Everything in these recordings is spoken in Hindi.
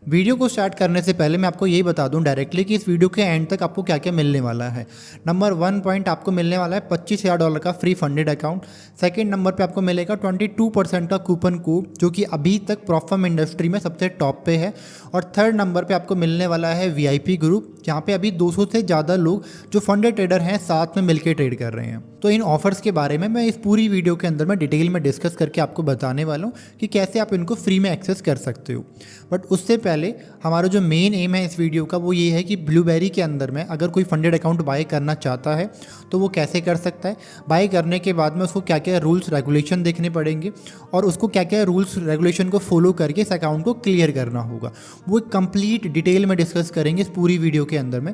वीडियो को स्टार्ट करने से पहले मैं आपको यही बता दूं डायरेक्टली कि इस वीडियो के एंड तक आपको क्या क्या मिलने वाला है। नंबर 1 पॉइंट आपको मिलने वाला है $25,000 का free funded account. Second number पे आपको मिलेगा 22% का कूपन कोड जो कि अभी तक प्रॉफर्म इंडस्ट्री में सबसे टॉप पे है। और थर्ड नंबर पे आपको मिलने वाला है VIP ग्रुप, जहाँ पे अभी 200 से ज़्यादा लोग जो फंडेड ट्रेडर हैं साथ में मिलकर ट्रेड कर रहे हैं। तो इन ऑफर्स के बारे में मैं इस पूरी वीडियो के अंदर मैं डिटेल में डिस्कस करके आपको बताने वाला हूँ कि कैसे आप इनको फ्री में एक्सेस कर सकते हो। बट उससे पहले हमारा जो मेन एम है इस वीडियो का वो ये है कि ब्लूबेरी के अंदर में अगर कोई फंडेड अकाउंट बाय करना चाहता है तो वो कैसे कर सकता है। बाय करने के बाद में उसको क्या क्या रूल्स रेगुलेशन देखने पड़ेंगे और उसको क्या क्या रूल्स रेगुलेशन को फॉलो करके इस अकाउंट को क्लियर करना होगा, वो कंप्लीट डिटेल में डिस्कस करेंगे इस पूरी वीडियो के अंदर में।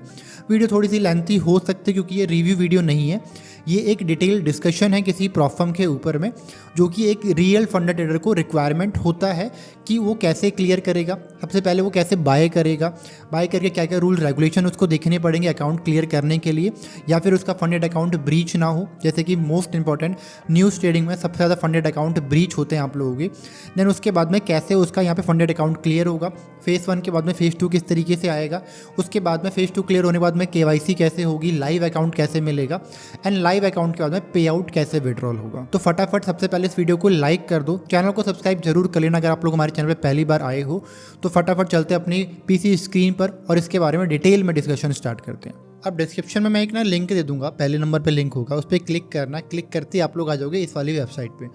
वीडियो थोड़ी सी लेंथी हो सकती है क्योंकि ये रिव्यू वीडियो नहीं है, ये एक डिटेल डिस्कशन है किसी प्रॉफर्म के ऊपर में जो कि एक रियल फंडेड ट्रेडर को रिक्वायरमेंट होता है कि वो कैसे क्लियर करेगा। सबसे पहले वो कैसे बाय करेगा, बाय करके क्या क्या रूल रेगुलेशन उसको देखने पड़ेंगे अकाउंट क्लियर करने के लिए, या फिर उसका फंडेड अकाउंट ब्रीच ना हो। जैसे कि मोस्ट इंपॉर्टेंट न्यूज़ ट्रेडिंग में सबसे ज़्यादा फंडेड अकाउंट ब्रीच होते हैं आप लोगों के। देन उसके बाद में कैसे उसका यहाँ पे फंडेड अकाउंट क्लियर होगा। फेज़ 1 के बाद में फेज़ 2 किस तरीके से आएगा, उसके बाद में फेज़ 2 क्लियर होने के बाद में KYC कैसे होगी, लाइव अकाउंट कैसे मिलेगा, एंड लाइव अकाउंट के बाद में पे आउट कैसे विड्रॉल होगा। तो फटाफट सबसे पहले इस वीडियो को लाइक कर दो, चैनल को सब्सक्राइब जरूर कर लेना अगर आप लोग हमारे चैनल पे पहली बार आए हो। तो फटाफट चलते अपनी PC स्क्रीन पर और इसके बारे में डिटेल में डिस्कशन स्टार्ट करते हैं। अब डिस्क्रिप्शन में मैं एक लिंक दे दूंगा, पहले नंबर पे लिंक होगा, उस पर क्लिक करना। क्लिक करते ही आप लोग आ जाओगे इस वाली वेबसाइट पे।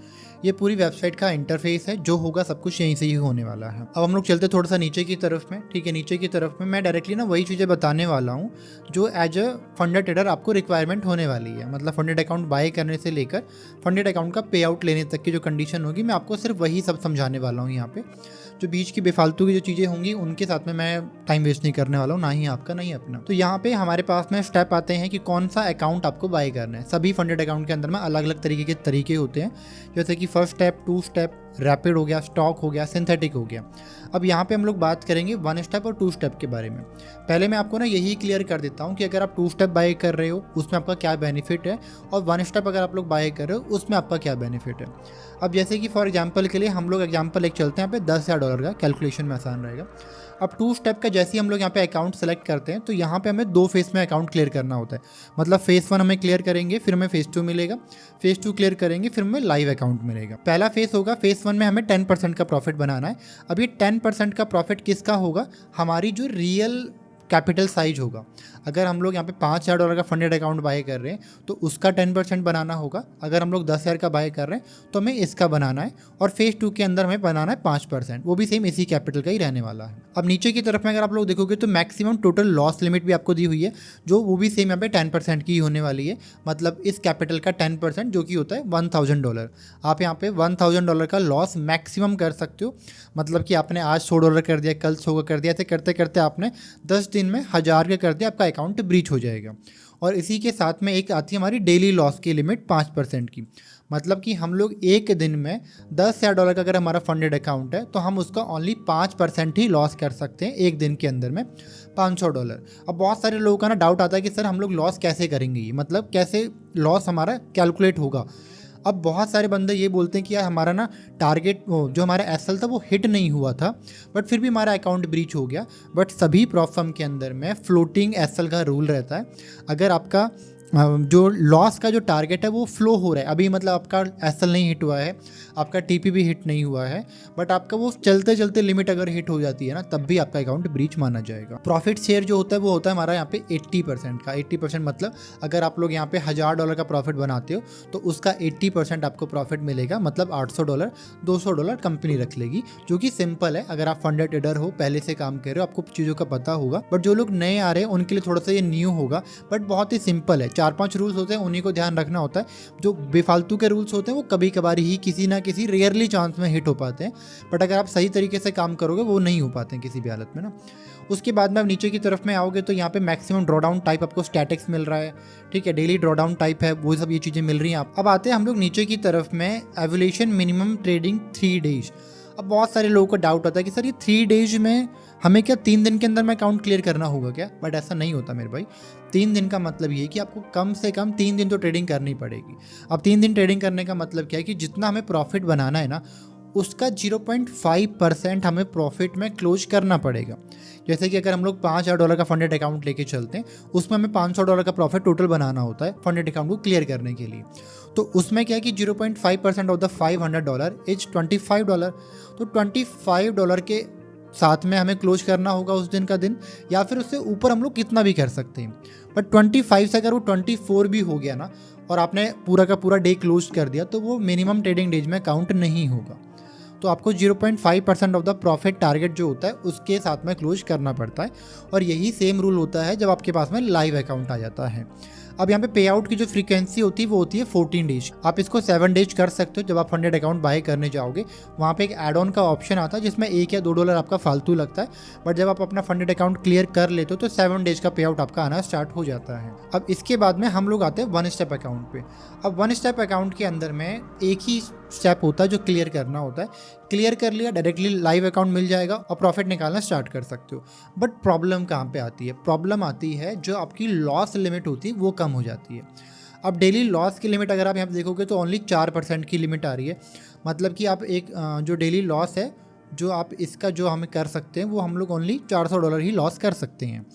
ये पूरी वेबसाइट का इंटरफेस है, जो होगा सब कुछ यहीं से ही होने वाला है। अब हम लोग चलते थोड़ा सा नीचे की तरफ में। ठीक है, नीचे की तरफ में मैं डायरेक्टली वही चीज़ें बताने वाला हूँ जो एज अ फंडेड ट्रेडर आपको रिक्वायरमेंट होने वाली है। मतलब फंडेड अकाउंट बाय करने से लेकर फंडेड अकाउंट का पे आउट लेने तक की जो कंडीशन होगी, मैं आपको सिर्फ वही सब समझाने वाला हूँ यहाँ पे। जो बीच की बेफालतू की जो चीज़ें होंगी उनके साथ में मैं टाइम वेस्ट नहीं करने वाला हूँ, ना ही आपका ना ही अपना। तो यहाँ पे हमारे पास में स्टेप आते हैं कि कौन सा अकाउंट आपको बाय करना है। सभी फंडेड अकाउंट के अंदर में अलग अलग तरीके के तरीके होते हैं, जैसे कि फर्स्ट स्टेप, 2 स्टेप, रैपिड हो गया, स्टॉक हो गया, सिंथेटिक हो गया। अब यहाँ पे हम लोग बात करेंगे 1 स्टेप और 2 स्टेप के बारे में। पहले मैं आपको यही क्लियर कर देता हूँ कि अगर आप 2 स्टेप बाय कर रहे हो उसमें आपका क्या बेनिफिट है, और 1 स्टेप अगर आप लोग बाय कर रहे हो उसमें आपका क्या बेनिफिट है। अब जैसे कि फॉर एग्जांपल के लिए हम लोग एग्जांपल एक चलते हैं यहाँ पे $10,000 का, कैलकुलेशन में आसान रहेगा। अब 2 स्टेप का जैसे ही हम लोग यहाँ पे अकाउंट सेलेक्ट करते हैं तो यहाँ पे हमें 2 फेस में अकाउंट क्लियर करना होता है। मतलब फेज़ 1 हमें क्लियर करेंगे, फिर हमें फेज़ 2 मिलेगा, फेज़ 2 क्लियर करेंगे, फिर हमें लाइव अकाउंट मिलेगा। पहला फेज़ होगा, फेज़ 1 में हमें 10% का प्रॉफिट बनाना है। अब ये 10% का प्रॉफिट किसका होगा, हमारी जो रियल कैपिटल साइज होगा। अगर हम लोग यहाँ पे $5,000 का फंडेड अकाउंट बाय कर रहे हैं तो उसका 10% बनाना होगा। अगर हम लोग 10,000 का बाय कर रहे हैं तो हमें इसका बनाना है, और फेज़ 2 के अंदर हमें बनाना है 5%, वो भी सेम इसी कैपिटल का ही रहने वाला है। अब नीचे की तरफ में अगर आप लोग देखोगे तो मैक्सिमम टोटल लॉस लिमिट भी आपको दी हुई है, जो वो भी सेम यहाँ पे 10% की होने वाली है। मतलब इस कैपिटल का 10% जो कि होता है $1,000। आप यहाँ पे $1,000 का लॉस मैक्सिमम कर सकते हो। मतलब कि आपने आज $100 कर दिया, कल 100 कर दिया, ऐसे करते करते आपने 10 दिन में 1,000 का कर दिया, आपका अकाउंट ब्रीच हो जाएगा। और इसी के साथ में एक आती है हमारी डेली लॉस की लिमिट 5% की। मतलब कि हम लोग एक दिन में $10,000 का अगर हमारा फंडेड अकाउंट है तो हम उसका ओनली 5% ही लॉस कर सकते हैं एक दिन के अंदर में, $500। अब बहुत सारे लोगों का डाउट आता है कि सर हम लोग लॉस कैसे करेंगे, ये मतलब कैसे लॉस हमारा कैलकुलेट होगा। अब बहुत सारे बंदे ये बोलते हैं कि यार हमारा टारगेट जो हमारा SL था वो हिट नहीं हुआ था, बट फिर भी हमारा अकाउंट ब्रीच हो गया। बट सभी प्रॉफर्म के अंदर में फ्लोटिंग SL का रूल रहता है। अगर आपका जो लॉस का जो टारगेट है वो फ्लो हो रहा है, अभी मतलब आपका SL नहीं हिट हुआ है, आपका TP भी हिट नहीं हुआ है, बट आपका वो चलते चलते लिमिट अगर हिट हो जाती है ना, तब भी आपका अकाउंट ब्रीच माना जाएगा। प्रॉफिट शेयर जो होता है वो होता है हमारा यहाँ पे 80% का। 80% मतलब अगर आप लोग यहाँ पे $1,000 का प्रॉफिट बनाते हो तो उसका 80% आपको प्रॉफिट मिलेगा। मतलब $800, $200 कंपनी रख लेगी, जो कि सिंपल है। अगर आप फंडेड ट्रेडर हो, पहले से काम कर रहे हो, आपको चीज़ों का पता होगा। बट जो लोग नए आ रहे हैं उनके लिए थोड़ा सा ये न्यू होगा, बट बहुत ही सिंपल है। 4-5 रूल्स होते हैं, उन्हीं को ध्यान रखना होता है। जो बेफालतू के रूल्स होते हैं वो कभी कभार ही किसी ना किसी रेयरली चांस में हिट हो पाते हैं, बट अगर आप सही तरीके से काम करोगे वो नहीं हो पाते हैं किसी भी हालत में ना। उसके बाद में आप नीचे की तरफ में आओगे तो यहाँ पे मैक्सिमम ड्रॉडाउन टाइप आपको स्टैटिक्स मिल रहा है। ठीक है, डेली ड्रॉडाउन टाइप है, वो सब ये चीज़ें मिल रही हैं। अब आते हैं हम लोग नीचे की तरफ में, एवोल्यूशन मिनिमम ट्रेडिंग 3 डेज। अब बहुत सारे लोगों को डाउट आता है कि सर ये 3 डेज में हमें क्या 3 दिन के अंदर में अकाउंट क्लियर करना होगा क्या। बट ऐसा नहीं होता मेरे भाई। 3 दिन का मतलब ये है कि आपको कम से कम 3 दिन तो ट्रेडिंग करनी पड़ेगी। अब 3 दिन ट्रेडिंग करने का मतलब क्या है कि जितना हमें प्रॉफिट बनाना है ना, उसका 0.5% हमें प्रॉफिट में क्लोज करना पड़ेगा। जैसे कि अगर हम लोग $5000 का फंडेड अकाउंट लेके चलते हैं, उसमें हमें $500 का प्रॉफिट टोटल बनाना होता है फंडेड अकाउंट को क्लियर करने के लिए। तो उसमें क्या है कि 0.5% ऑफ द $500 इज $25। तो $25 के साथ में हमें क्लोज करना होगा उस दिन का दिन, या फिर उससे ऊपर हम लोग कितना भी कर सकते हैं। बट 25 से अगर वो 24 भी हो गया ना, और आपने पूरा का पूरा डे क्लोज कर दिया, तो वो मिनिमम ट्रेडिंग डेज में काउंट नहीं होगा। तो आपको 0.5% ऑफ द प्रॉफिट टारगेट जो होता है उसके साथ में क्लोज करना पड़ता है। और यही सेम रूल होता है जब आपके पास में लाइव अकाउंट आ जाता है। अब यहाँ पे पे आउट की जो फ्रीक्वेंसी होती है वो होती है 14 डेज। आप इसको 7 डेज कर सकते हो। जब आप फंडेड अकाउंट बाय करने जाओगे, वहाँ पे एक एड ऑन का ऑप्शन आता है जिसमें $1 या $2 आपका फालतू लगता है। बट जब आप अपना फंडेड अकाउंट क्लियर कर लेते हो तो 7 डेज का पे आउट आपका आना स्टार्ट हो जाता है। अब इसके बाद में हम लोग आते हैं वन स्टेप अकाउंट पे। अब वन स्टेप अकाउंट के अंदर में एक ही स्टेप होता है जो क्लियर करना होता है। क्लियर कर लिया, डायरेक्टली लाइव अकाउंट मिल जाएगा और प्रॉफिट निकालना स्टार्ट कर सकते हो। बट प्रॉब्लम कहाँ पे आती है? प्रॉब्लम आती है जो आपकी लॉस लिमिट होती है वो कम हो जाती है। अब डेली लॉस की लिमिट अगर आप यहाँ पे देखोगे तो ओनली 4% की लिमिट आ रही है। मतलब कि आप एक जो डेली लॉस है जो आप इसका जो हमें कर सकते हैं वो हम लोग ओनली $400 ही लॉस कर सकते हैं।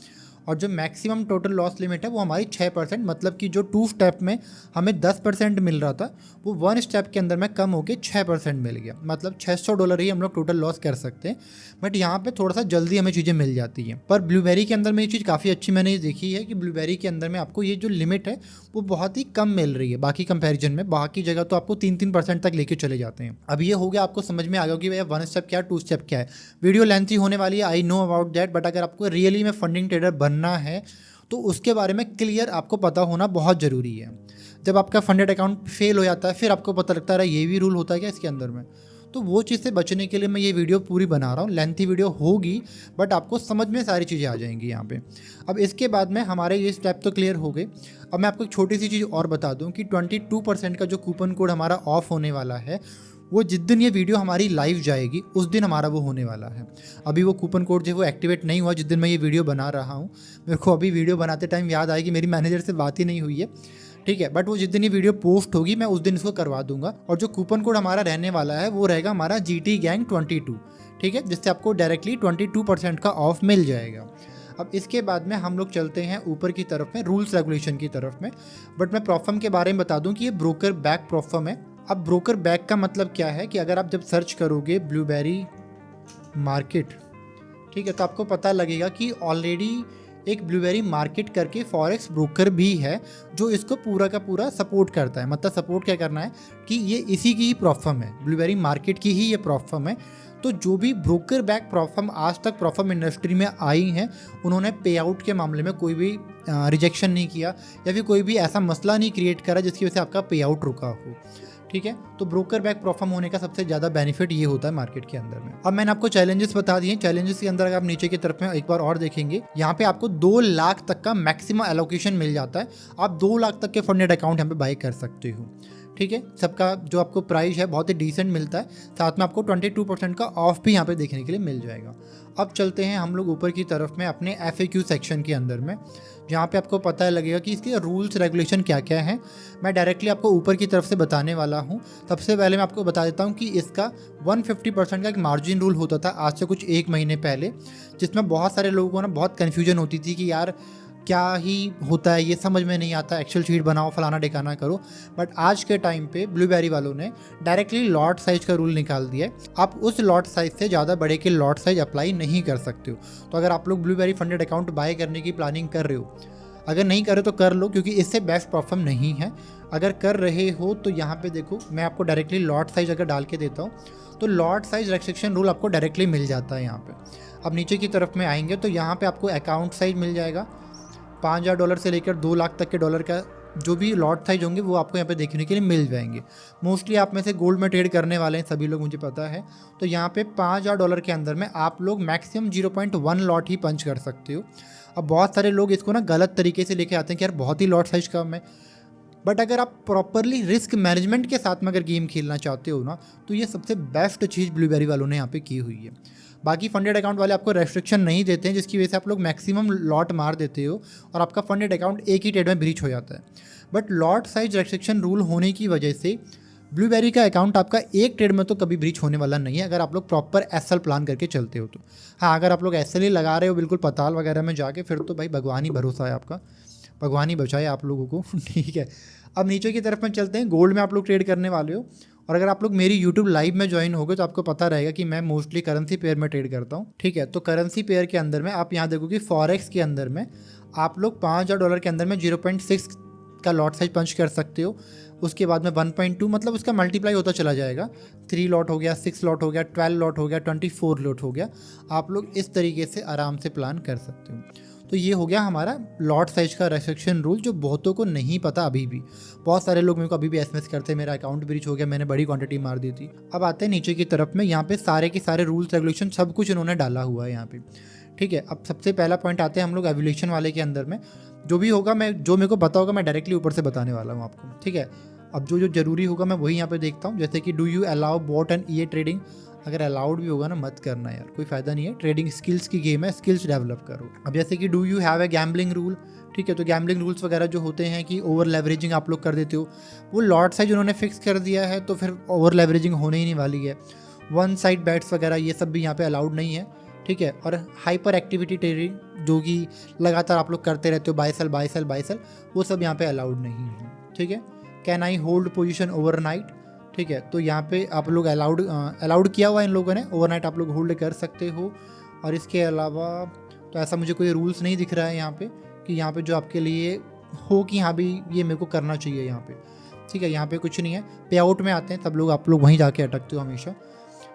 और जो मैक्सिमम टोटल लॉस लिमिट है वो हमारी 6%, मतलब कि जो 2 स्टेप में हमें 10% मिल रहा था वो 1 स्टेप के अंदर में कम होकर 6% मिल गया। मतलब $600 ही हम लोग टोटल लॉस कर सकते हैं। बट यहाँ पे थोड़ा सा जल्दी हमें चीज़ें मिल जाती हैं। पर ब्लूबेरी के अंदर में ये चीज़ काफ़ी अच्छी मैंने देखी है कि ब्लूबेरी के अंदर में आपको ये जो लिमिट है वो बहुत ही कम मिल रही है बाकी कंपेरिजन में। बाकी जगह तो आपको 3% तक लेके चले जाते हैं। अब ये हो गया, आपको समझ में आ गया कि भैया 1 स्टेप क्या है, 2 स्टेप क्या है। वीडियो लेंथी होने वाली है, I know about that. But अगर आपको रियली में फंडिंग ट्रेडर बनना है तो उसके बारे में क्लियर आपको पता होना बहुत ज़रूरी है। जब आपका फंडेड अकाउंट फेल हो जाता है फिर आपको पता लगता है ये भी रूल होता है क्या इसके अंदर में। तो वो चीज़ से बचने के लिए मैं ये वीडियो पूरी बना रहा हूँ। लेंथी वीडियो होगी बट आपको समझ में सारी चीज़ें आ जाएंगी यहाँ पे। अब इसके बाद में हमारे ये स्टेप तो क्लियर हो गए। अब मैं आपको एक छोटी सी चीज़ और बता दूँ कि 22% का जो कूपन कोड हमारा ऑफ होने वाला है वो जिस दिन ये वीडियो हमारी लाइव जाएगी उस दिन हमारा वो होने वाला है। अभी वो कूपन कोड जो है वो एक्टिवेट नहीं हुआ जिस दिन मैं ये वीडियो बना रहा हूँ। मेरे को अभी वीडियो बनाते टाइम याद आया कि मेरी मैनेजर से बात ही नहीं हुई है, ठीक है। बट वो जिस दिन ये वीडियो पोस्ट होगी मैं उस दिन इसको करवा दूंगा। और जो कूपन कोड हमारा रहने वाला है वो रहेगा हमारा GT Gang 22, ठीक है, जिससे आपको डायरेक्टली 22% का ऑफ मिल जाएगा। अब इसके बाद में हम लोग चलते हैं ऊपर की तरफ में, रूल्स रेगुलेशन की तरफ में। बट मैं प्रोफर्म के बारे में बता दूं कि ये ब्रोकर बैक प्रोफर्म है। अब ब्रोकर बैक का मतलब क्या है कि अगर आप जब सर्च करोगे ब्लूबेरी मार्केट, ठीक है, तो आपको पता लगेगा कि ऑलरेडी एक ब्लूबेरी मार्केट करके फॉरेक्स ब्रोकर भी है जो इसको पूरा का पूरा सपोर्ट करता है। मतलब सपोर्ट क्या करना है कि ये इसी की ही प्रॉफर्म है, ब्लूबेरी मार्केट की ही ये प्रॉफर्म है। तो जो भी ब्रोकर बैक प्रॉफर्म आज तक प्रॉफर्म इंडस्ट्री में आई हैं उन्होंने पे आउट के मामले में कोई भी रिजेक्शन नहीं किया या फिर कोई भी ऐसा मसला नहीं क्रिएट करा जिसकी वजह से आपका पे आउट रुका हो, ठीक है। तो ब्रोकर बैक प्रॉफर्म होने का सबसे ज़्यादा बेनिफिट ये होता है मार्केट के अंदर में। अब मैंने आपको चैलेंजेस बता दिए। चैलेंजेस के अंदर अगर आप नीचे की तरफ में एक बार और देखेंगे, यहाँ पे आपको 2 लाख तक का मैक्सिमम एलोकेशन मिल जाता है। आप 2 लाख तक के फंडेड अकाउंट यहाँ पे बाई कर सकते हो, ठीक है। सबका जो आपको प्राइस है बहुत ही डिसेंट मिलता है। साथ में आपको 22% का ऑफ भी यहाँ पे देखने के लिए मिल जाएगा। अब चलते हैं हम लोग ऊपर की तरफ में अपने FAQ सेक्शन के अंदर में, जहाँ पे आपको पता लगेगा कि इसके रूल्स रेगुलेशन क्या क्या हैं। मैं डायरेक्टली आपको ऊपर की तरफ से बताने वाला हूँ। सबसे पहले मैं आपको बता देता हूँ कि इसका 150% का एक मार्जिन रूल होता था आज से कुछ 1 महीने पहले, जिसमें बहुत सारे लोगों को ना बहुत कन्फ्यूजन होती थी कि यार क्या ही होता है, ये समझ में नहीं आता, एक्सेल शीट बनाओ, फलाना ढिकाना करो। बट आज के टाइम पे ब्लूबेरी वालों ने डायरेक्टली लॉट साइज का रूल निकाल दिया है। आप उस लॉट साइज से ज़्यादा बड़े के लॉट साइज अप्लाई नहीं कर सकते हो। तो अगर आप लोग ब्लूबेरी फंडेड अकाउंट बाय करने की प्लानिंग कर रहे हो, अगर नहीं कर रहे तो कर लो, क्योंकि इससे बेस्ट प्रॉफर्म नहीं है। अगर कर रहे हो तो यहाँ पे देखो, मैं आपको डायरेक्टली लॉट साइज अगर डाल के देता हूँ तो लॉट साइज रेस्ट्रिक्शन रूल आपको डायरेक्टली मिल जाता है यहाँ पे। अब नीचे की तरफ में आएंगे तो यहाँ पे आपको अकाउंट साइज मिल जाएगा। $5000 से लेकर 2 लाख तक के डॉलर का जो भी लॉट साइज होंगे वो आपको यहाँ पे देखने के लिए मिल जाएंगे। मोस्टली आप में से गोल्ड में ट्रेड करने वाले हैं सभी लोग, मुझे पता है। तो यहाँ पे $5000 के अंदर में आप लोग मैक्सिमम 0.1 लॉट ही पंच कर सकते हो। अब बहुत सारे लोग इसको ना गलत तरीके से लेके आते हैं कि यार बहुत ही लॉट साइज कम है। बट अगर आप प्रॉपरली रिस्क मैनेजमेंट के साथ में अगर गेम खेलना चाहते हो ना, तो ये सबसे बेस्ट चीज़ ब्लूबेरी वालों ने यहाँ पे की हुई है। बाकी फंडेड अकाउंट वाले आपको रेस्ट्रिक्शन नहीं देते हैं, जिसकी वजह से आप लोग मैक्सिमम लॉट मार देते हो और आपका फंडेड अकाउंट एक ही ट्रेड में ब्रीच हो जाता है। But lot size restriction rule होने की वजह से ब्लूबेरी का अकाउंट आपका एक ट्रेड में तो कभी ब्रीच होने वाला नहीं है, अगर आप लोग प्रॉपर एसएल प्लान करके चलते हो तो। हाँ, अगर आप लोग एसएल ही लगा रहे हो बिल्कुल पताल वगैरह में जाके, फिर तो भाई भगवान ही भरोसा है आपका, भगवान ही बचाए आप लोगों को। ठीक है, अब नीचे की तरफ में चलते हैं। गोल्ड में आप लोग ट्रेड करने वाले हो, और अगर आप लोग मेरी यूट्यूब लाइव में ज्वाइन हो गए तो आपको पता रहेगा कि मैं मोस्टली करेंसी पेयर में ट्रेड करता हूँ। ठीक है, तो करेंसी पेयर के अंदर में आप यहाँ देखो कि फॉरेक्स के अंदर में आप लोग $5000 के अंदर में 0.6 का लॉट साइज पंच कर सकते हो। उसके बाद में 1.2 मतलब उसका मल्टीप्लाई होता चला जाएगा। 3 लॉट हो गया, 6 लॉट हो गया, 12 लॉट हो गया, 24 लॉट हो गया। आप लोग इस तरीके से आराम से प्लान कर सकते हो। तो ये हो गया हमारा लॉट साइज का रेस्ट्रिक्शन रूल, जो बहुतों को नहीं पता अभी भी। बहुत सारे लोग मेरे को अभी भी एसएमएस करते हैं, मेरा अकाउंट ब्रीच हो गया, मैंने बड़ी क्वांटिटी मार दी थी। अब आते हैं नीचे की तरफ में, यहाँ पे सारे के सारे रूल्स रेगुलेशन सब कुछ इन्होंने डाला हुआ है यहाँ पे। ठीक है, अब सबसे पहला पॉइंट आते हैं हम लोग एवोल्यूशन वाले के अंदर में। जो भी होगा जो मेरे को पता होगा मैं डायरेक्टली ऊपर से बताने वाला हूँ आपको। ठीक है, अब जो जरूरी होगा मैं वही यहाँ पे देखता हूँ। जैसे कि do you allow bot and EA trading, अगर अलाउड भी होगा ना मत करना यार, कोई फ़ायदा नहीं है। ट्रेडिंग स्किल्स की गेम है, स्किल्स डेवलप करो। अब जैसे कि do you have a gambling rule, ठीक है, तो गैम्बलिंग रूल्स वगैरह जो होते हैं कि ओवर लेवरेजिंग आप लोग कर देते हो, वो लॉट साइज उन्होंने फिक्स कर दिया है, तो फिर ओवर लेवरेजिंग होने ही नहीं वाली है। वन साइड बैट्स वगैरह ये सब भी यहाँ पे अलाउड नहीं है। ठीक है, और हाइपर एक्टिविटी ट्रेडिंग जो कि लगातार आप लोग करते रहते हो, buy sell buy sell buy sell, वो सब यहाँ पे अलाउड नहीं है। ठीक है, can I hold position overnight, ठीक है, तो यहाँ पे आप लोग अलाउड किया हुआ है इन लोगों ने, ओवरनाइट आप लोग होल्ड कर सकते हो। और इसके अलावा तो ऐसा मुझे कोई रूल्स नहीं दिख रहा है यहाँ पे कि यहाँ पे जो आपके लिए हो कि हाँ भी ये मेरे को करना चाहिए यहाँ पे। ठीक है, यहाँ पे कुछ नहीं है। पे आउट में आते हैं, सब लोग आप लोग वहीं जाके अटकते हो हमेशा।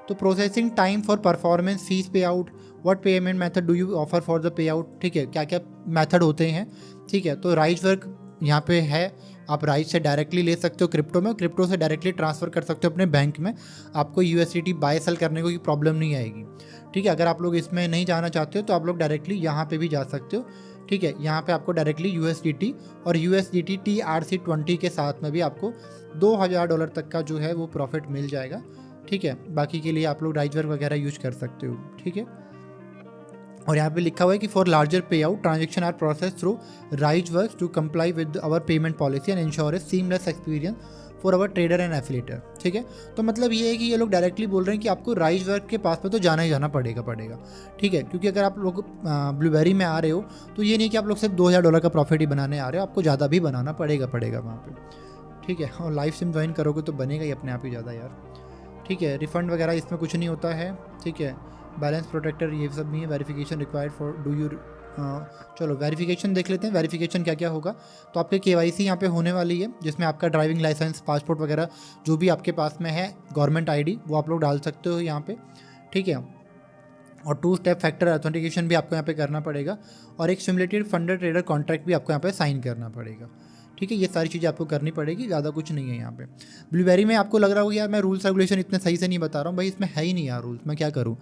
तो processing time for performance fees payout, what payment method do you offer for the payout, ठीक है, क्या क्या मेथड होते हैं। ठीक है, तो राइज वर्क यहाँ पे है, आप राइज से डायरेक्टली ले सकते हो क्रिप्टो में, क्रिप्टो से डायरेक्टली ट्रांसफ़र कर सकते हो अपने बैंक में, आपको यूएसडीटी बाय सेल करने को प्रॉब्लम नहीं आएगी। ठीक है, अगर आप लोग इसमें नहीं जाना चाहते हो तो आप लोग डायरेक्टली यहाँ पे भी जा सकते हो। ठीक है, यहाँ पे आपको डायरेक्टली यूएसडीटी और यूएसडीटी TRC20 के साथ में भी आपको $2000 तक का जो है वो प्रॉफिट मिल जाएगा। ठीक है, बाकी के लिए आप लोग राइज वर्क वगैरह यूज कर सकते हो। ठीक है, और यहाँ पे लिखा हुआ है कि for larger payout transaction are process through Rise Work to comply with our payment policy and ensure a seamless experience for our trader and affiliator. ठीक है, तो मतलब ये है कि ये लोग डायरेक्टली बोल रहे हैं कि आपको राइज वर्क के पास में तो जाना ही जाना पड़ेगा। ठीक है, क्योंकि अगर आप लोग ब्लूबेरी में आ रहे हो तो ये नहीं कि आप लोग सिर्फ $2000 का प्रॉफिट ही बनाने आ रहे हो, आपको ज़्यादा भी बनाना पड़ेगा वहाँ पर। ठीक है, और लाइव सिम ज्वाइन करोगे तो बनेगा ही अपने आप ही ज़्यादा यार। ठीक है, रिफंड वगैरह इसमें कुछ नहीं होता है। ठीक है, बैलेंस प्रोटेक्टर ये सब नहीं है। Verification required for do you, चलो वेरिफिकेशन देख लेते हैं। वेरिफिकेशन क्या क्या होगा, तो आपके KYC यहाँ पे होने वाली है, जिसमें आपका ड्राइविंग लाइसेंस, पासपोर्ट वगैरह जो भी आपके पास में है, गवर्नमेंट ID वो आप लोग डाल सकते हो यहाँ पे। ठीक है, और 2 स्टेप फैक्टर ऑथेंटिकेशन भी आपको यहाँ पे करना पड़ेगा, और एक सिमुलेटेड फंडर ट्रेडर कॉन्ट्रैक्ट भी आपको यहाँ पे साइन करना पड़ेगा। ठीक है, ये सारी चीज़ें आपको करनी पड़ेगी, ज़्यादा कुछ नहीं है यहाँ पे। ब्लूबेरी में आपको लग रहा होगा यार मैं रूल्स रेगुलेशन इतने सही से नहीं बता रहा हूँ, भाई इसमें है ही नहीं यार रूल्स, मैं क्या करूँ,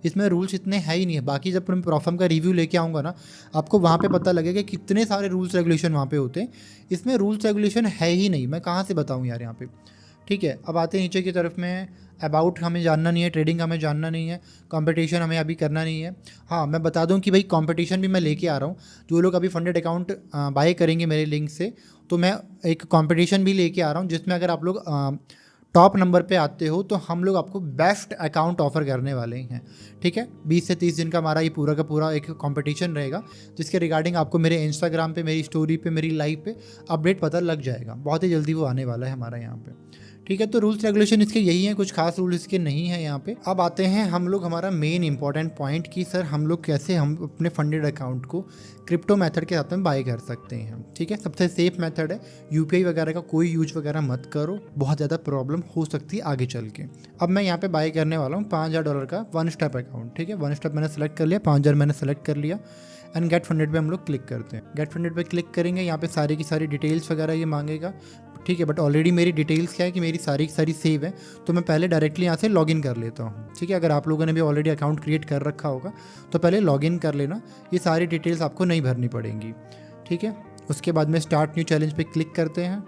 इसमें रूल्स इतने है ही नहीं है। बाकी जब मैं प्रॉफर्म का रिव्यू लेके आऊँगा ना, आपको वहाँ पे पता लगेगा कितने सारे रूल्स रेगुलेशन वहाँ पे होते हैं। इसमें रूल्स रेगुलेशन है ही नहीं, मैं कहाँ से बताऊँ यार यहाँ पे। ठीक है, अब आते हैं नीचे की तरफ में। अबाउट हमें जानना नहीं है, ट्रेडिंग हमें जानना नहीं है, कंपटीशन हमें अभी करना नहीं है। हाँ, मैं बता दूं कि भाई कंपटीशन भी मैं लेके आ रहा हूँ। जो लोग अभी फंडेड अकाउंट बाय करेंगे मेरे लिंक से, तो मैं एक कंपटीशन भी लेके आ रहा हूँ, जिसमें अगर आप लोग टॉप नंबर पे आते हो तो हम लोग आपको बेस्ट अकाउंट ऑफर करने वाले हैं। ठीक है, 20 से 30 दिन का हमारा ये पूरा का पूरा एक कंपटीशन रहेगा, जिसके रिगार्डिंग आपको मेरे इंस्टाग्राम पे, मेरी स्टोरी पे, मेरी लाइव पे अपडेट पता लग जाएगा। बहुत ही जल्दी वो आने वाला है हमारा यहाँ पे। ठीक है, तो रूल्स रेगुलेशन इसके यही हैं, कुछ खास रूल इसके नहीं है यहाँ पे। अब आते हैं हम लोग हमारा मेन इंपॉर्टेंट पॉइंट कि सर हम लोग कैसे हम अपने फंडेड अकाउंट को क्रिप्टो मेथड के साथ में बाय कर सकते हैं। ठीक है, सबसे सेफ मेथड है, UPI वगैरह का कोई यूज वगैरह मत करो, बहुत ज़्यादा प्रॉब्लम हो सकती है आगे चल के। अब मैं यहाँ पे बाय करने वाला हूँ $5000 का 1 स्टेप अकाउंट। ठीक है, 1 स्टेप मैंने सेलेक्ट कर लिया, 5000 मैंने सेलेक्ट कर लिया, एंड गेट फंडेड पे हम लोग क्लिक करते हैं। गेट फंडेड पे क्लिक करेंगे, यहाँ पे सारी की सारी डिटेल्स वगैरह ये मांगेगा। ठीक है, बट ऑलरेडी मेरी डिटेल्स क्या है कि मेरी सारी की सारी सेव है, तो मैं पहले डायरेक्टली यहाँ से लॉगिन कर लेता हूँ। ठीक है, अगर आप लोगों ने भी ऑलरेडी अकाउंट क्रिएट कर रखा होगा तो पहले लॉगिन कर लेना, ये सारी डिटेल्स आपको नहीं भरनी पड़ेंगी। ठीक है, उसके बाद में स्टार्ट न्यू चैलेंज पे क्लिक करते हैं,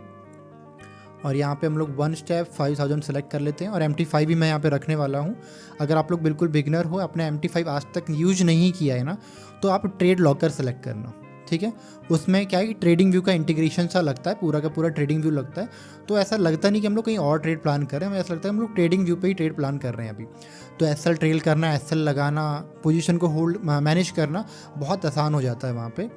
और यहाँ पे हम लोग 1 स्टेप 5000 सेलेक्ट कर लेते हैं, और MT5 भी मैं यहाँ पे रखने वाला हूँ। अगर आप लोग बिल्कुल बिगनर हो, अपने MT5 आज तक यूज नहीं किया है ना, तो आप ट्रेड लॉकर सेलेक्ट करना। ठीक है। उसमें क्या है कि ट्रेडिंग व्यू का इंटीग्रेशन सा लगता है, पूरा का पूरा ट्रेडिंग व्यू लगता है। तो ऐसा लगता नहीं कि हम लोग कहीं और ट्रेड प्लान कर रहे हैं, हमें ऐसा लगता है हम लोग ट्रेडिंग व्यू पे ही ट्रेड प्लान कर रहे हैं अभी। तो एसएल ट्रेल करना, एसएल लगाना, पोजीशन को होल्ड मैनेज करना बहुत आसान हो जाता है वहाँ पे।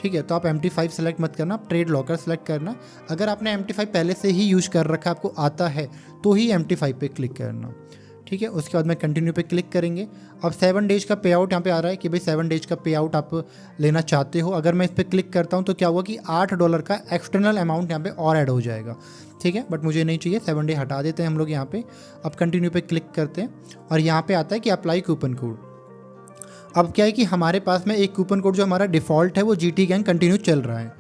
ठीक है, तो आप MT5 सेलेक्ट मत करना, आप ट्रेड लॉकर सेलेक्ट करना। अगर आपने MT5 पहले से ही यूज़ कर रखा है, आपको आता है, तो ही MT5 पे क्लिक करना। ठीक है, उसके बाद में कंटिन्यू पे क्लिक करेंगे। अब 7 डेज का पे आउट यहाँ पे आ रहा है कि भाई 7 डेज का पे आउट आप लेना चाहते हो। अगर मैं इस पर क्लिक करता हूँ तो क्या हुआ कि $8 का एक्सटर्नल अमाउंट यहाँ पे और ऐड हो जाएगा। ठीक है, बट मुझे नहीं चाहिए, 7 डे हटा देते हैं हम लोग यहाँ पे। अब कंटिन्यू पे क्लिक करते हैं और यहाँ पे आता है कि अप्लाई कूपन कोड। अब क्या है कि हमारे पास में एक कूपन कोड जो हमारा डिफ़ॉल्ट है वो GT गैंग कंटिन्यू चल रहा है।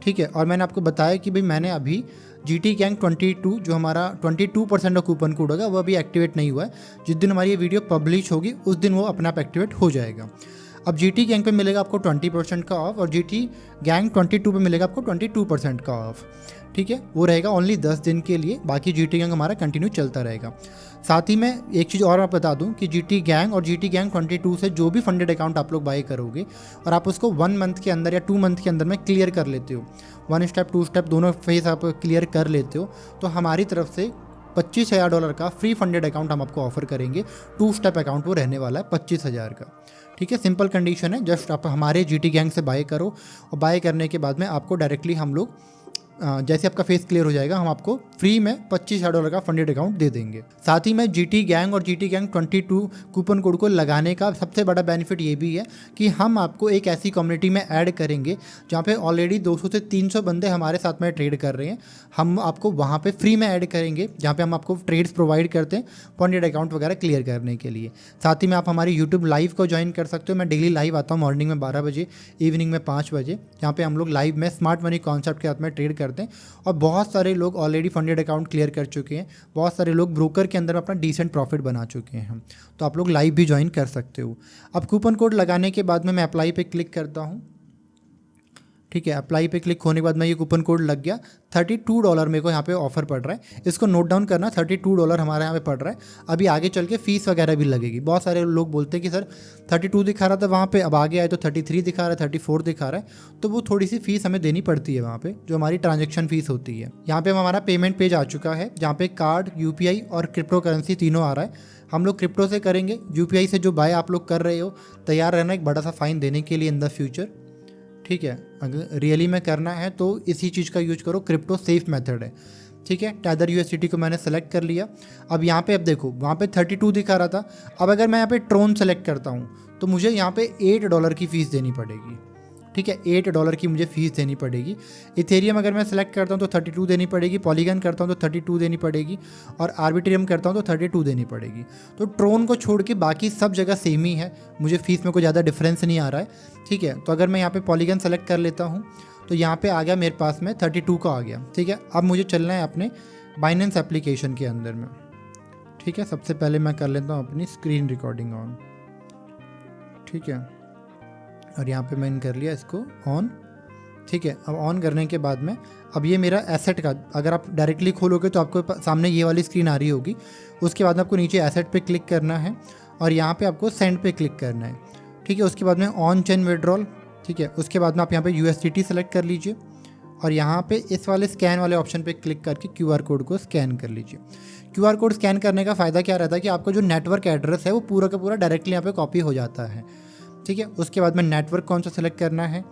ठीक है, और मैंने आपको बताया कि भाई मैंने अभी GT गैंग 22 जो हमारा 22% का कूपन कोड होगा वो अभी एक्टिवेट नहीं हुआ है। जिस दिन हमारी ये वीडियो पब्लिश होगी उस दिन वो अपने आप एक्टिवेट हो जाएगा। अब GT गैंग पे मिलेगा आपको 20% का ऑफ और GT गैंग 22 पे मिलेगा आपको 22% का ऑफ। ठीक है, वो रहेगा ओनली 10 दिन के लिए, बाकी GT गैंग हमारा कंटिन्यू चलता रहेगा। साथ ही में एक चीज़ और मैं बता दूं कि GT गैंग और GT गैंग 22 से जो भी फंडेड अकाउंट आप लोग बाई करोगे और आप उसको 1 मंथ के अंदर या 2 मंथ के अंदर में क्लियर कर लेते हो, 1 स्टेप 2 स्टेप दोनों फेज आप क्लियर कर लेते हो, तो हमारी तरफ से $25,000 का फ्री फंडेड अकाउंट हम आपको ऑफर करेंगे। 2 स्टेप अकाउंट वो रहने वाला है 25,000 का। ठीक है, सिंपल कंडीशन है, जस्ट आप हमारे GT गैंग से बाय करो और बाय करने के बाद में आपको डायरेक्टली हम लोग जैसे आपका फेस क्लियर हो जाएगा हम आपको फ्री में $25,000 का फंडेड अकाउंट दे देंगे। साथ ही में GT गैंग और GT गैंग 22 कूपन कोड को लगाने का सबसे बड़ा बेनिफिट ये भी है कि हम आपको एक ऐसी कम्युनिटी में ऐड करेंगे जहाँ पे ऑलरेडी 200 से 300 बंदे हमारे साथ में ट्रेड कर रहे हैं। हम आपको वहाँ पे फ्री में ऐड करेंगे जहाँ पे हम आपको ट्रेड्स प्रोवाइड करते हैं फंडेड अकाउंट वगैरह क्लियर करने के लिए। साथ ही में आप हमारी यूट्यूब लाइव को ज्वाइन कर सकते हो। मैं डेली लाइव आता हूँ मॉर्निंग में 12 बजे, इवनिंग में 5 बजे, जहाँ पे हम लोग लाइव में स्मार्ट मनी कॉन्सेप्ट के साथ में ट्रेड करते हैं और बहुत सारे लोग ऑलरेडी फंडेड अकाउंट क्लियर कर चुके हैं। बहुत सारे लोग ब्रोकर के अंदर अपना डिसेंट प्रॉफिट बना चुके हैं। तो आप लोग लाइव भी ज्वाइन कर सकते हो। अब कूपन कोड लगाने के बाद में मैं अप्लाई पे क्लिक करता हूँ। ठीक है, अप्लाई पे क्लिक होने के बाद में ये कूपन कोड लग गया। $32 मेरे को यहाँ पे ऑफर पड़ रहा है, इसको नोट डाउन करना। $32 हमारे यहाँ पे पड़ रहा है। अभी आगे चल के फीस वगैरह भी लगेगी। बहुत सारे लोग बोलते हैं कि सर 32 दिखा रहा था वहाँ पे, अब आगे आए तो 33 दिखा रहा है, 34 दिखा रहा है। तो वो थोड़ी सी फीस हमें देनी पड़ती है वहाँ पे, जो हमारी ट्रांजेक्शन फीस होती है। यहाँ पे हमारा पेमेंट पेज आ चुका है जहाँ पे कार्ड, UPI और क्रिप्टो करेंसी तीनों आ रहा है। हम लोग क्रिप्टो से करेंगे। UPI से जो बाय आप लोग कर रहे हो तैयार रहना एक बड़ा सा फाइन देने के लिए इन द फ्यूचर। ठीक है, अगर रियली में करना है तो इसी चीज़ का यूज करो, क्रिप्टो सेफ मेथड है। ठीक है, टैदर USDT को मैंने सेलेक्ट कर लिया। अब यहाँ पे अब देखो वहाँ पे 32 दिखा रहा था। अब अगर मैं यहाँ पे ट्रोन सेलेक्ट करता हूँ तो मुझे यहाँ पे $8 की फ़ीस देनी पड़ेगी। ठीक है, $8 की मुझे फ़ीस देनी पड़ेगी। इथेरियम अगर मैं सेलेक्ट करता हूँ तो 32 देनी पड़ेगी, पॉलीगन करता हूँ तो 32 देनी पड़ेगी और आर्बिट्रियम करता हूँ तो 32 देनी पड़ेगी। तो ट्रोन को छोड़ के बाकी सब जगह सेम ही है, मुझे फ़ीस में कोई ज़्यादा डिफरेंस नहीं आ रहा है। ठीक है, तो अगर मैं यहाँ पे पॉलीगन सेलेक्ट कर लेता हूँ तो यहाँ पे आ गया मेरे पास में 32 का आ गया। ठीक है, अब मुझे चलना है अपने बाइनेंस एप्लीकेशन के अंदर में। ठीक है, सबसे पहले मैं कर लेता हूँ अपनी स्क्रीन रिकॉर्डिंग ऑन। ठीक है, और यहाँ पे मैंने कर लिया इसको ऑन। ठीक है, अब ऑन करने के बाद में अब ये मेरा एसेट का, अगर आप डायरेक्टली खोलोगे तो आपको सामने ये वाली स्क्रीन आ रही होगी। उसके बाद में आपको नीचे एसेट पे क्लिक करना है और यहाँ पे आपको सेंड पे क्लिक करना है। ठीक है, उसके बाद में ऑन चेन विड्रॉल। ठीक है, उसके बाद में आप यहाँ पे USDT सेलेक्ट कर लीजिए और यहाँ पे इस वाले स्कैन वाले ऑप्शन पे क्लिक करके QR कोड को स्कैन कर लीजिए। QR कोड स्कैन करने का फ़ायदा क्या रहता है कि आपका जो नेटवर्क एड्रेस है वो पूरा का पूरा डायरेक्टली यहाँ पे कॉपी हो जाता है। ठीक है, उसके बाद में नेटवर्क कौन सा सेलेक्ट करना है।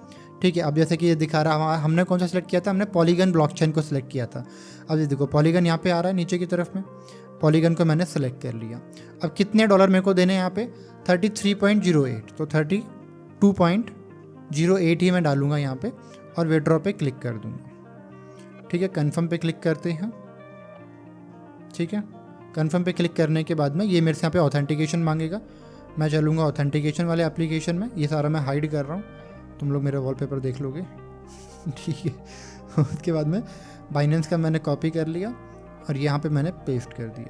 ठीक है, अब जैसे कि ये दिखा रहा है हमने कौन सा सेलेक्ट किया था, हमने पॉलीगन ब्लॉकचेन को सिलेक्ट किया था। अब ये देखो पॉलीगन यहाँ पे आ रहा है नीचे की तरफ में, पॉलीगन को मैंने सेलेक्ट कर लिया। अब कितने डॉलर मेरे को देने हैं यहाँ पे 33.08, तो 32.08 ही मैं डालूंगा यहाँ पे और विड्रॉ पे क्लिक कर दूंगा। ठीक है, कन्फर्म पे क्लिक करते हैं। ठीक है, कन्फर्म पे क्लिक करने के बाद में ये मेरे से यहाँ पे ऑथेंटिकेशन मांगेगा। मैं चलूँगा ऑथेंटिकेशन वाले एप्लीकेशन में। ये सारा मैं हाइड कर रहा हूँ, तुम लोग मेरा वॉलपेपर देख लोगे। ठीक है, उसके बाद में बाइनेंस का मैंने कॉपी कर लिया और यहाँ पे मैंने पेस्ट कर दिया।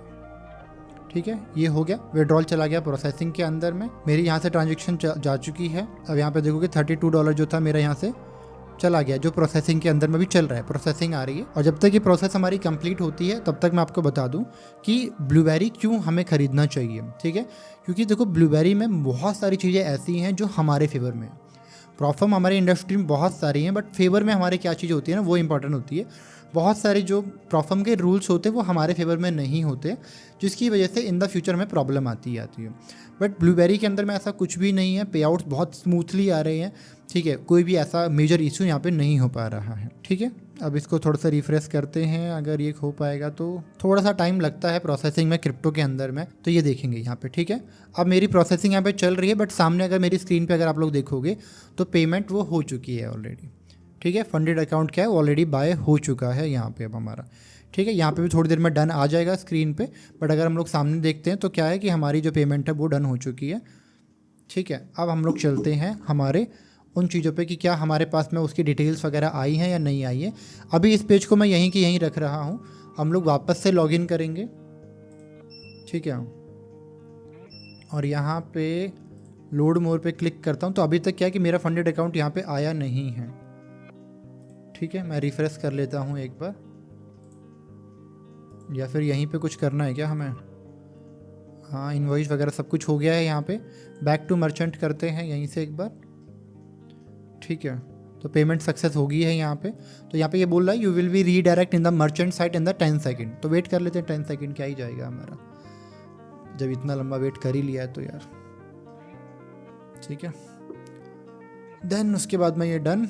ठीक है, ये हो गया, विड्रॉल चला गया प्रोसेसिंग के अंदर में। मेरी यहाँ से ट्रांजेक्शन जा चुकी है। अब यहाँ पे देखोगे $32 जो था मेरा यहाँ से चला गया, जो प्रोसेसिंग के अंदर में भी चल रहा है, प्रोसेसिंग आ रही है। और जब तक ये प्रोसेस हमारी कंप्लीट होती है तब तक मैं आपको बता दूं कि ब्लूबेरी क्यों हमें ख़रीदना चाहिए। ठीक है, क्योंकि देखो ब्लूबेरी में बहुत सारी चीज़ें ऐसी हैं जो हमारे फेवर में। प्रॉब्लम हमारी इंडस्ट्री में बहुत सारी हैं, बट फेवर में हमारे क्या चीज़ होती है ना, वो इंपॉर्टेंट होती है। बहुत सारे जो प्रॉब्लम के रूल्स होते हैं वो हमारे फेवर में नहीं होते, जिसकी वजह से इन द फ्यूचर में प्रॉब्लम आती है। बट ब्लूबेरी के अंदर में ऐसा कुछ भी नहीं है, पे आउट्स बहुत स्मूथली आ रहे हैं, ठीक है, कोई भी ऐसा मेजर इशू यहाँ पे नहीं हो पा रहा है, ठीक है। अब इसको थोड़ा सा रिफ्रेश करते हैं, अगर ये हो पाएगा तो थोड़ा सा टाइम लगता है प्रोसेसिंग में क्रिप्टो के अंदर में, तो ये देखेंगे यहाँ पे, ठीक है। अब मेरी प्रोसेसिंग यहाँ पे चल रही है, बट सामने अगर मेरी स्क्रीन पे अगर आप लोग देखोगे तो पेमेंट वो हो चुकी है ऑलरेडी, ठीक है। फंडेड अकाउंट क्या है, ऑलरेडी बाय हो चुका है यहाँ पे अब हमारा, ठीक है। यहाँ पे भी थोड़ी देर में डन आ जाएगा स्क्रीन पे, बट अगर हम लोग सामने देखते हैं तो क्या है कि हमारी जो पेमेंट है वो डन हो चुकी है, ठीक है। अब हम लोग चलते हैं हमारे उन चीज़ों पे कि क्या हमारे पास में उसकी डिटेल्स वगैरह आई हैं या नहीं आई है। अभी इस पेज को मैं यहीं की यहीं रख रहा हूँ, हम लोग वापस से लॉगिन करेंगे, ठीक है। और यहाँ पे लोड मोर पे क्लिक करता हूँ, तो अभी तक क्या है कि मेरा फंडेड अकाउंट यहाँ पे आया नहीं है, ठीक है। मैं रिफ्रेश कर लेता हूँ एक बार, या फिर यहीं पे कुछ करना है क्या हमें। हाँ, इनवॉइस वगैरह सब कुछ हो गया है। यहाँ पे बैक टू मर्चेंट करते हैं यहीं से एक बार, ठीक है। तो पेमेंट सक्सेस हो गई है यहाँ पे। तो यहाँ पे ये बोल रहा है you will be redirect in the merchant site in the 10 second. तो वेट कर लेते हैं 10 सेकेंड, क्या ही जाएगा हमारा, जब इतना लंबा वेट कर ही लिया है तो यार, ठीक है। देन उसके बाद में ये डन,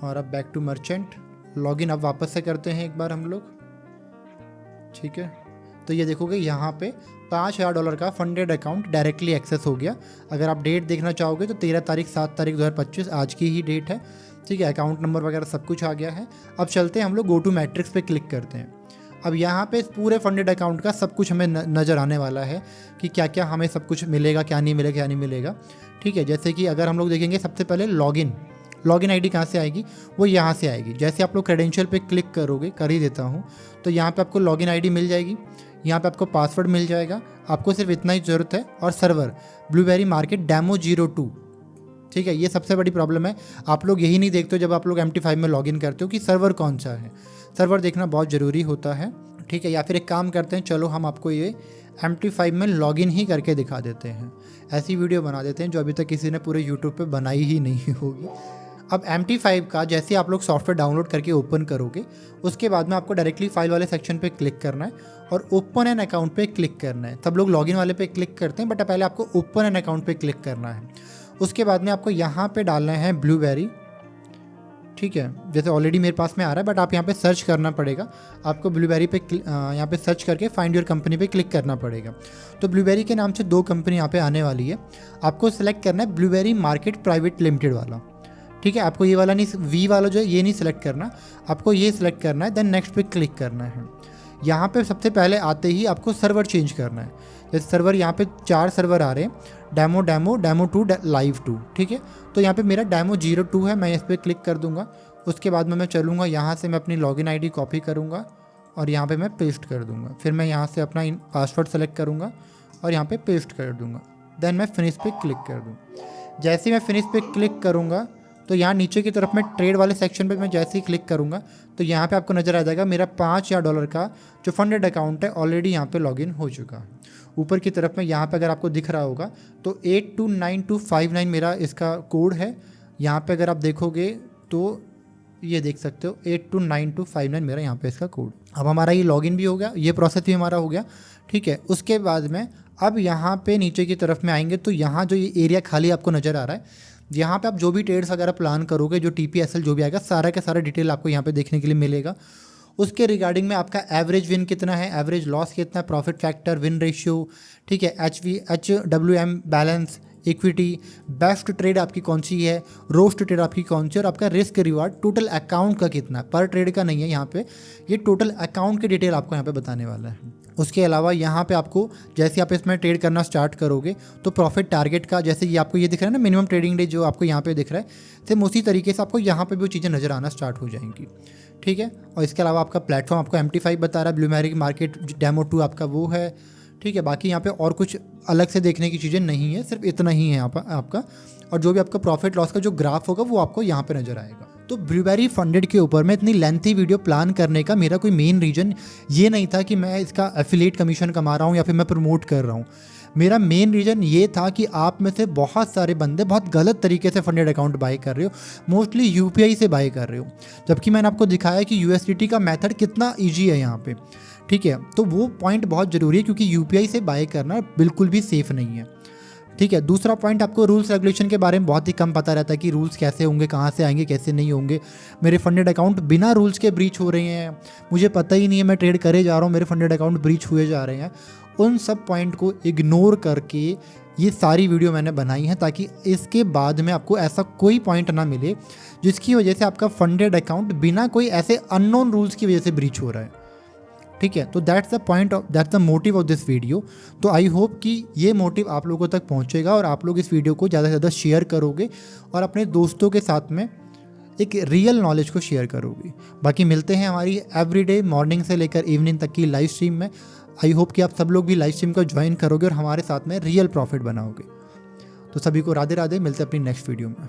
और अब बैक टू मर्चेंट लॉगिन अब वापस से करते हैं एक बार हम लोग, ठीक है। तो ये देखोगे यहाँ पे $5000 का फंडेड अकाउंट डायरेक्टली एक्सेस हो गया। अगर आप डेट देखना चाहोगे तो 13 तारीख 7 तारीख 2025 आज की ही डेट है, ठीक है। अकाउंट नंबर वगैरह सब कुछ आ गया है। अब चलते हैं हम लोग गो टू मैट्रिक्स पे क्लिक करते हैं। अब यहाँ पे इस पूरे फंडेड अकाउंट का सब कुछ हमें नज़र आने वाला है कि क्या क्या हमें सब कुछ मिलेगा, क्या नहीं मिलेगा, क्या नहीं मिलेगा, ठीक है। जैसे कि अगर हम लोग देखेंगे सबसे पहले लॉगिन आईडी कहाँ से आएगी, वो यहाँ से आएगी। जैसे आप लोग क्रेडेंशियल पे क्लिक करोगे, कर ही देता हूँ, तो यहाँ पे आपको लॉगिन आईडी मिल जाएगी, यहाँ पे आपको पासवर्ड मिल जाएगा, आपको सिर्फ इतना ही ज़रूरत है। और सर्वर ब्लूबेरी मार्केट डेमो 02, ठीक है। ये सबसे बड़ी प्रॉब्लम है, आप लोग यही नहीं देखते हो जब आप लोग MT5 में लॉगिन करते हो कि सर्वर कौन सा है। सर्वर देखना बहुत ज़रूरी होता है, ठीक है। या फिर एक काम करते हैं, चलो हम आपको ये MT5 में लॉगिन ही करके दिखा देते हैं, ऐसी वीडियो बना देते हैं जो अभी तक किसी ने पूरे यूट्यूब पे बनाई ही नहीं होगी। अब MT5 का जैसे आप लोग सॉफ्टवेयर डाउनलोड करके ओपन करोगे, उसके बाद में आपको डायरेक्टली फाइल वाले सेक्शन पे क्लिक करना है और ओपन एन अकाउंट पे क्लिक करना है। सब लोग लॉगिन वाले पे क्लिक करते हैं, बट पहले आपको ओपन एन अकाउंट पे क्लिक करना है। उसके बाद में आपको यहाँ पे डालना है ब्लूबेरी, ठीक है। जैसे ऑलरेडी मेरे पास में आ रहा है, बट आप यहाँ पे सर्च करना पड़ेगा, आपको ब्लूबेरी पे यहाँ पे सर्च करके फाइंड योर कंपनी पे क्लिक करना पड़ेगा। तो ब्लूबेरी के नाम से 2 कंपनी यहाँ पे आने वाली है, आपको सेलेक्ट करना है ब्लूबेरी मार्केट प्राइवेट लिमिटेड वाला, ठीक है। आपको ये वाला नहीं, वी वाला जो है ये नहीं सिलेक्ट करना, आपको ये सिलेक्ट करना है। देन नेक्स्ट पे क्लिक करना है। यहाँ पे सबसे पहले आते ही आपको सर्वर चेंज करना है। जैसे सर्वर यहाँ पे 4 सर्वर आ रहे हैं, डेमो 2 लाइव 2, ठीक है। तो यहाँ पे मेरा डेमो 02 है, मैं इस पर क्लिक कर दूंगा। उसके बाद में मैं चलूँगा, यहाँ से मैं अपनी लॉगिन आईडी कॉपी करूँगा और यहाँ पे मैं पेस्ट कर दूँगा। फिर मैं यहाँ से अपना पासवर्ड सेलेक्ट करूँगा और यहाँ पे पेस्ट कर दूँगा। देन मैं फिनिश पे क्लिक कर दूँ। जैसे ही मैं फिनिश पे क्लिक करूँगा तो यहाँ नीचे की तरफ में ट्रेड वाले सेक्शन पे मैं जैसे ही क्लिक करूँगा तो यहाँ पे आपको नज़र आ जाएगा मेरा $5000 का जो फंडेड अकाउंट है ऑलरेडी यहाँ पे लॉगिन हो चुका है। ऊपर की तरफ में यहाँ पे अगर आपको दिख रहा होगा तो 829259 मेरा इसका कोड है। यहाँ पे अगर आप देखोगे तो ये देख सकते हो 829259 मेरा यहाँ पे इसका कोड। अब हमारा ये लॉगिन भी हो गया, ये प्रोसेस भी हमारा हो गया, ठीक है। उसके बाद में अब यहाँ पे नीचे की तरफ में आएंगे तो यहाँ जो ये एरिया खाली आपको नज़र आ रहा है, यहाँ पे आप जो भी ट्रेड्स वगैरह प्लान करोगे, जो TPSL जो भी आएगा, सारा का सारा डिटेल आपको यहाँ पे देखने के लिए मिलेगा। उसके रिगार्डिंग में आपका एवरेज विन कितना है, एवरेज लॉस कितना है, प्रॉफिट फैक्टर, विन रेशियो, ठीक है, HWM balance, equity, best trade आपकी कौन सी है, रोस्ट ट्रेड आपकी कौन सी है, और आपका रिस्क रिवार्ड, टोटल अकाउंट का कितना है, पर ट्रेड का नहीं है यहाँ पे, ये टोटल अकाउंट की डिटेल आपको यहाँ पे बताने वाला है। उसके अलावा यहाँ पे आपको जैसे आप इसमें ट्रेड करना स्टार्ट करोगे तो प्रॉफिट टारगेट का, जैसे ये आपको ये दिख रहा है ना मिनिमम ट्रेडिंग डे जो आपको यहाँ पे दिख रहा है, सेम उसी तरीके से आपको यहाँ पे भी वो चीज़ें नज़र आना स्टार्ट हो जाएंगी, ठीक है। और इसके अलावा आपका प्लेटफॉर्म आपको MT5 बता रहा है, ब्लूबेरी मार्केट डेमो 2 आपका वो है, ठीक है। बाकी यहाँ पे और कुछ अलग से देखने की चीज़ें नहीं है, सिर्फ इतना ही है यहाँ पर आपका। और जो भी आपका प्रॉफिट लॉस का जो ग्राफ होगा वो आपको यहाँ पे नज़र आएगा। तो ब्लूबेरी फंडेड के ऊपर मैं इतनी लेंथी वीडियो प्लान करने का मेरा कोई मेन रीज़न ये नहीं था कि मैं इसका एफिलिएट कमीशन कमा रहा हूँ या फिर मैं प्रमोट कर रहा हूँ। मेरा मेन रीज़न ये था कि आप में से बहुत सारे बंदे बहुत गलत तरीके से फंडेड अकाउंट बाय कर रहे हो, मोस्टली यूपीआई से बाय कर रहे हो, जबकि मैंने आपको दिखाया कि यूएसडीटी का मेथड कितना ईजी है यहाँ पे। ठीक है, तो वो पॉइंट बहुत ज़रूरी है क्योंकि यूपीआई से बाय करना बिल्कुल भी सेफ़ नहीं है। ठीक है, दूसरा पॉइंट, आपको रूल्स रेगुलेशन के बारे में बहुत ही कम पता रहता है कि रूल्स कैसे होंगे, कहाँ से आएंगे, कैसे नहीं होंगे। मेरे फंडेड अकाउंट बिना रूल्स के ब्रीच हो रहे हैं, मुझे पता ही नहीं है, मैं ट्रेड करे जा रहा हूँ, मेरे फंडेड अकाउंट ब्रीच हुए जा रहे हैं। उन सब पॉइंट को इग्नोर करके ये सारी वीडियो मैंने बनाई है ताकि इसके बाद में आपको ऐसा कोई पॉइंट ना मिले जिसकी वजह से आपका फंडेड अकाउंट बिना कोई ऐसे अननोन रूल्स की वजह से ब्रीच हो रहा है। ठीक है, तो that's the point of, that's the motive of this video. तो आई होप कि ये मोटिव आप लोगों तक पहुंचेगा और आप लोग इस वीडियो को ज़्यादा से ज़्यादा शेयर करोगे और अपने दोस्तों के साथ में एक रियल नॉलेज को शेयर करोगे। बाकी मिलते हैं हमारी एवरीडे मॉर्निंग से लेकर इवनिंग तक की लाइव स्ट्रीम में। आई होप कि आप सब लोग भी लाइव स्ट्रीम को ज्वाइन करोगे और हमारे साथ में रियल प्रॉफिट बनाओगे। तो सभी को राधे राधे, मिलते हैं अपनी नेक्स्ट वीडियो में।